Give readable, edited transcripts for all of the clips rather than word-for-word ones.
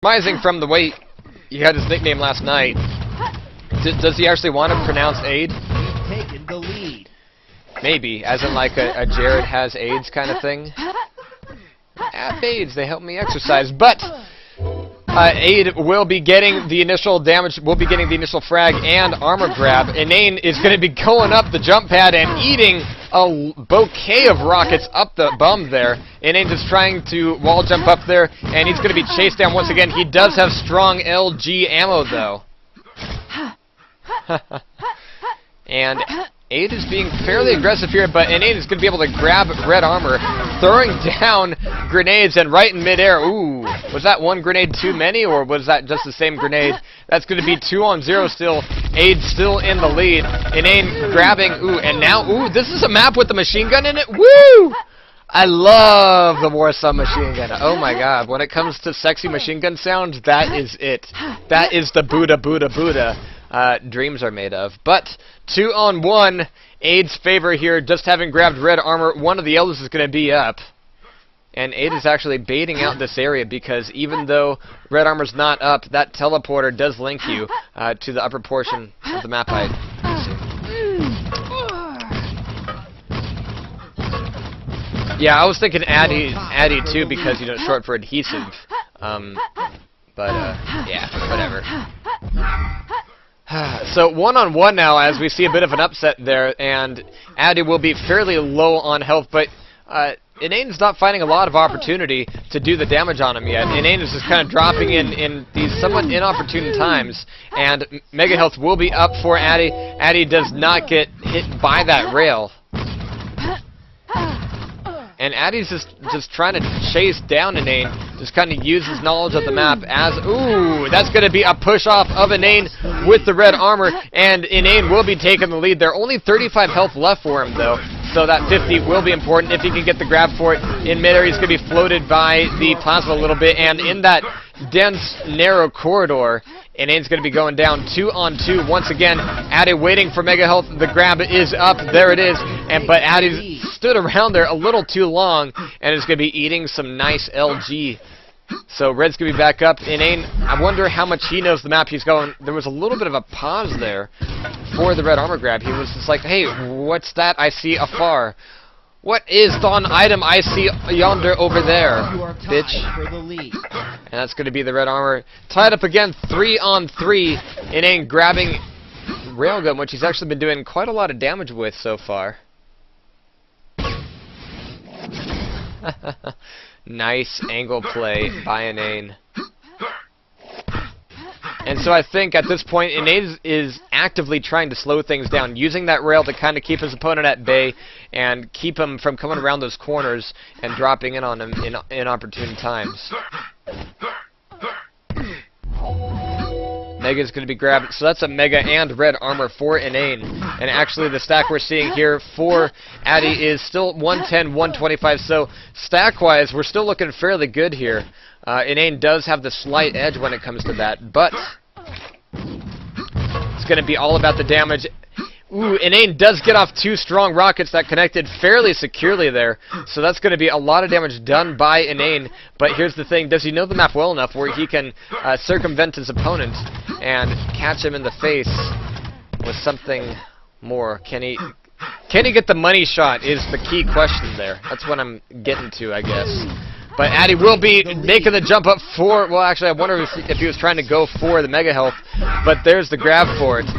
Surmising from the way he had his nickname last night, does he actually want to pronounce aid? Taken the lead. Maybe, as in like a Jared has AIDS kind of thing. AIDS, they help me exercise. But Aid will be getting the initial damage, will be getting the initial frag and armor grab. Inane is going to be going up the jump pad and eating a bouquet of rockets up the bum there. Inane is trying to wall jump up there, and he's going to be chased down once again. He does have strong LG ammo, though. And Aid is being fairly aggressive here, but Inane is going to be able to grab red armor, throwing down grenades, and right in midair, ooh, was that one grenade too many, or was that just the same grenade? That's going to be 2-on-0 still. Aid still in the lead. Inane grabbing, ooh, and now, ooh, this is a map with a machine gun in it, woo! I love the Warsow machine gun. Oh my god, when it comes to sexy machine gun sounds, that is it. That is the Buddha, Buddha, Buddha. Dreams are made of. But 2-on-1, Aid's favor here, just having grabbed red armor. One of the elders is going to be up. And Aid is actually baiting out this area because even though red armor's not up, that teleporter does link you to the upper portion of the map height. Yeah, I was thinking Addy too because, you know, it's short for adhesive. Yeah, whatever. So 1-on-1 now, as we see a bit of an upset there, and Addy will be fairly low on health, but Inane's not finding a lot of opportunity to do the damage on him yet. Inane is just kind of dropping in these somewhat inopportune times, and Mega Health will be up for Addy. Addy does not get hit by that rail. And Addy's just trying to chase down Inane, just kind of use his knowledge of the map as, ooh, that's going to be a push-off of Inane with the red armor, and Inane will be taking the lead there. Only 35 health left for him, though, so that 50 will be important if he can get the grab for it. In midair, he's going to be floated by the plasma a little bit, and in that dense, narrow corridor, Inane's going to be going down 2-on-2 once again. Addy waiting for Mega Health. The grab is up. There it is. But Addy stood around there a little too long and is going to be eating some nice LG. So Red's going to be back up. Inane, I wonder how much he knows the map he's going. There was a little bit of a pause there for the red armor grab. He was just like, hey, what's that I see afar? What is the item I see yonder over there, bitch? For the lead. And that's going to be the red armor. Tied up again, 3-on-3. Inane grabbing railgun, which he's actually been doing quite a lot of damage with so far. Nice angle play by Inane. And so I think at this point, Inane is actively trying to slow things down, using that rail to kind of keep his opponent at bay and keep him from coming around those corners and dropping in on him in inopportune times. Mega's going to be grabbed, so that's a Mega and red armor for Inane. And actually the stack we're seeing here for Addy is still 110, 125, so stack-wise we're still looking fairly good here. Inane does have the slight edge when it comes to that, but it's going to be all about the damage. Ooh, Inane does get off 2 strong rockets that connected fairly securely there, so that's going to be a lot of damage done by Inane. But here's the thing, does he know the map well enough where he can circumvent his opponent and catch him in the face with something more? Can he get the money shot is the key question there. That's what I'm getting to, I guess. But Addy will be making the jump up for, well, actually, I wonder if he was trying to go for the Mega Health, but there's the grab for it.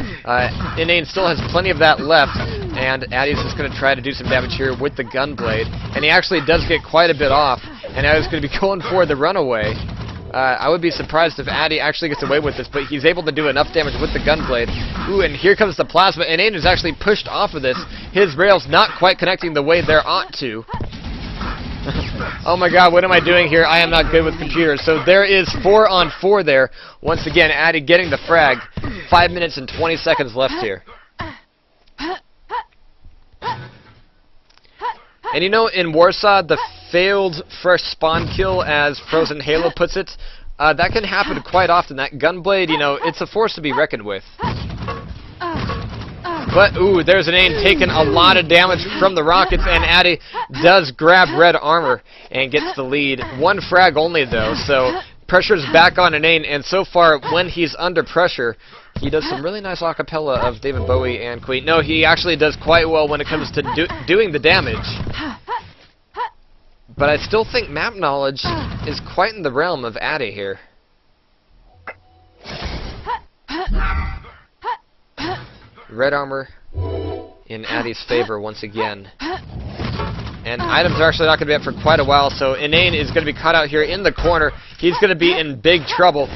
Inane still has plenty of that left, and Addy's just going to try to do some damage here with the gunblade, and he actually does get quite a bit off, and now he's going to be going for the runaway. I would be surprised if Addy actually gets away with this, but he's able to do enough damage with the gunblade. Ooh, and here comes the plasma, and Inane is actually pushed off of this. His rail's not quite connecting the way there ought to. Oh my god, what am I doing here? I am not good with computers. So there is 4-on-4 there. Once again, Addy getting the frag. 5 minutes and 20 seconds left here. And you know, in Warsaw, the failed first spawn kill, as Frozen Halo puts it, that can happen quite often. That gunblade, you know, it's a force to be reckoned with. But, ooh, there's Inane taking a lot of damage from the rockets, and Addy does grab red armor and gets the lead. 1 frag only, though, so pressure's back on Inane, and so far, when he's under pressure, he does some really nice acapella of David Bowie and Queen. No, he actually does quite well when it comes to doing the damage. But I still think map knowledge is quite in the realm of Addy here. Red armor in Addy's favor once again. And items are actually not going to be up for quite a while, so Inane is going to be caught out here in the corner. He's going to be in big trouble.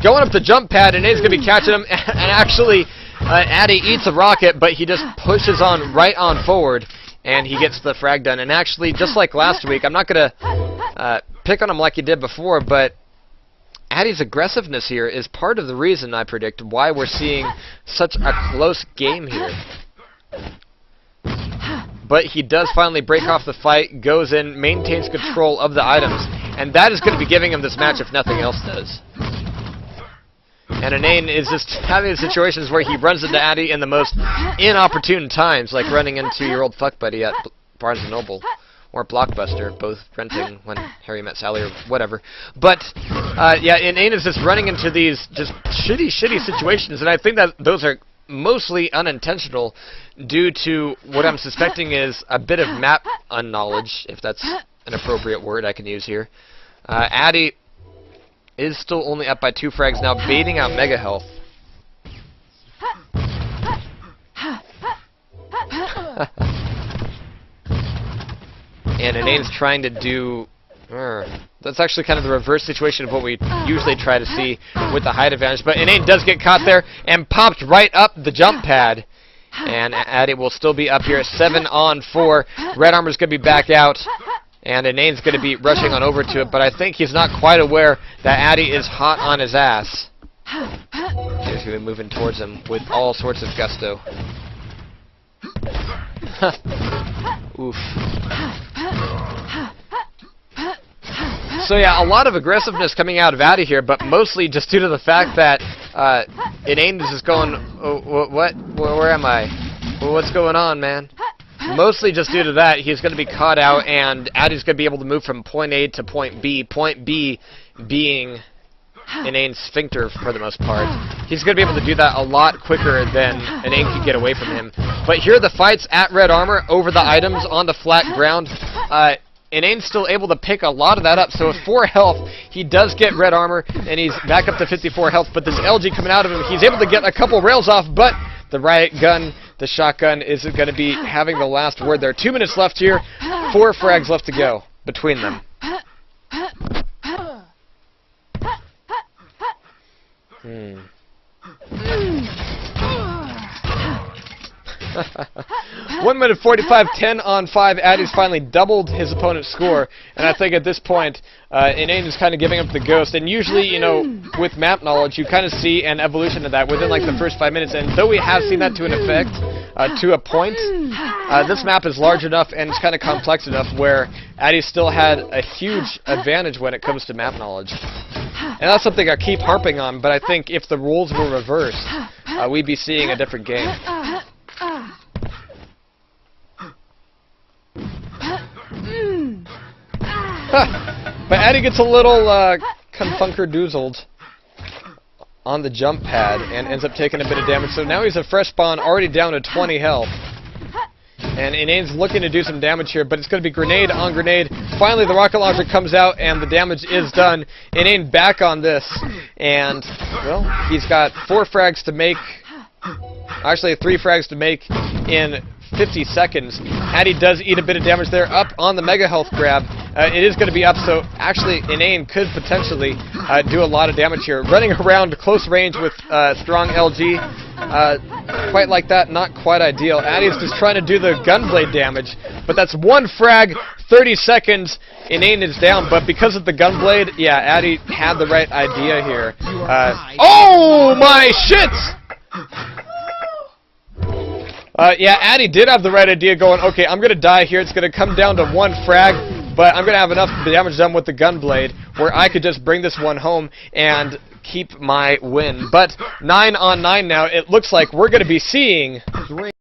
Going up the jump pad, Inane's going to be catching him, and actually Addy eats a rocket, but he just pushes on right on forward, and he gets the frag done. And actually, just like last week, I'm not going to pick on him like he did before, but Addy's aggressiveness here is part of the reason, I predict, why we're seeing such a close game here. But he does finally break off the fight, goes in, maintains control of the items, and that is going to be giving him this match if nothing else does. And Inane is just having situations where he runs into Addy in the most inopportune times, like running into your old fuck buddy at Barnes & Noble. Or Blockbuster, both renting when Harry Met Sally or whatever. But, yeah, Inane is just running into these just shitty situations, and I think that those are mostly unintentional due to what I'm suspecting is a bit of map unknowledge, if that's an appropriate word I can use here. Addy is still only up by 2 frags now, baiting out Mega Health. And Inane's trying to do... that's actually kind of the reverse situation of what we usually try to see with the height advantage. But Inane does get caught there and popped right up the jump pad. And Addy will still be up here at 7-on-4. Red Armor's going to be back out. And Inane's going to be rushing on over to it. But I think he's not quite aware that Addy is hot on his ass. He's going to be moving towards him with all sorts of gusto. Oof. So yeah, a lot of aggressiveness coming out of Addy here, but mostly just due to the fact that Inane is just going, oh, what? Where am I? Well, what's going on, man? Mostly just due to that, he's going to be caught out, and Addy's going to be able to move from point A to point B. Point B being Inane's sphincter for the most part. He's going to be able to do that a lot quicker than Inane can get away from him. But here are the fights at Red Armor over the items on the flat ground. Inane's still able to pick a lot of that up, so with 4 health, he does get Red Armor, and he's back up to 54 health, but this LG coming out of him, he's able to get a couple rails off, but the riot gun, the shotgun, is going to be having the last word there. 2 minutes left here, 4 frags left to go between them. Hmm. 1 minute 45, 10-on-5. Addy's finally doubled his opponent's score, and I think at this point, Inane is kind of giving up the ghost. And usually, you know, with map knowledge, you kind of see an evolution of that within like the first 5 minutes. And though we have seen that to an effect, to a point, this map is large enough and it's kind of complex enough where Addy still had a huge advantage when it comes to map knowledge. And that's something I keep harping on, but I think if the rules were reversed, we'd be seeing a different game. But Addy gets a little confunker-doozled on the jump pad and ends up taking a bit of damage. So now he's a fresh spawn, already down to 20 health. And Inane's looking to do some damage here, but it's going to be grenade on grenade. Finally, the rocket launcher comes out, and the damage is done. Inane back on this, and, well, he's got 4 frags to make. Actually, 3 frags to make in 50 seconds. Addy does eat a bit of damage there, up on the Mega Health grab. It is going to be up, so actually Inane could potentially do a lot of damage here. Running around close range with strong LG, quite like that, not quite ideal. Addy's just trying to do the gunblade damage, but that's 1 frag, 30 seconds, Inane is down, but because of the gunblade, yeah, Addy had the right idea here. Oh my shit! Yeah, Addy did have the right idea going, okay, I'm going to die here, it's going to come down to 1 frag, but I'm going to have enough damage done with the gunblade where I could just bring this one home and keep my win. But 9-on-9 now, it looks like we're going to be seeing...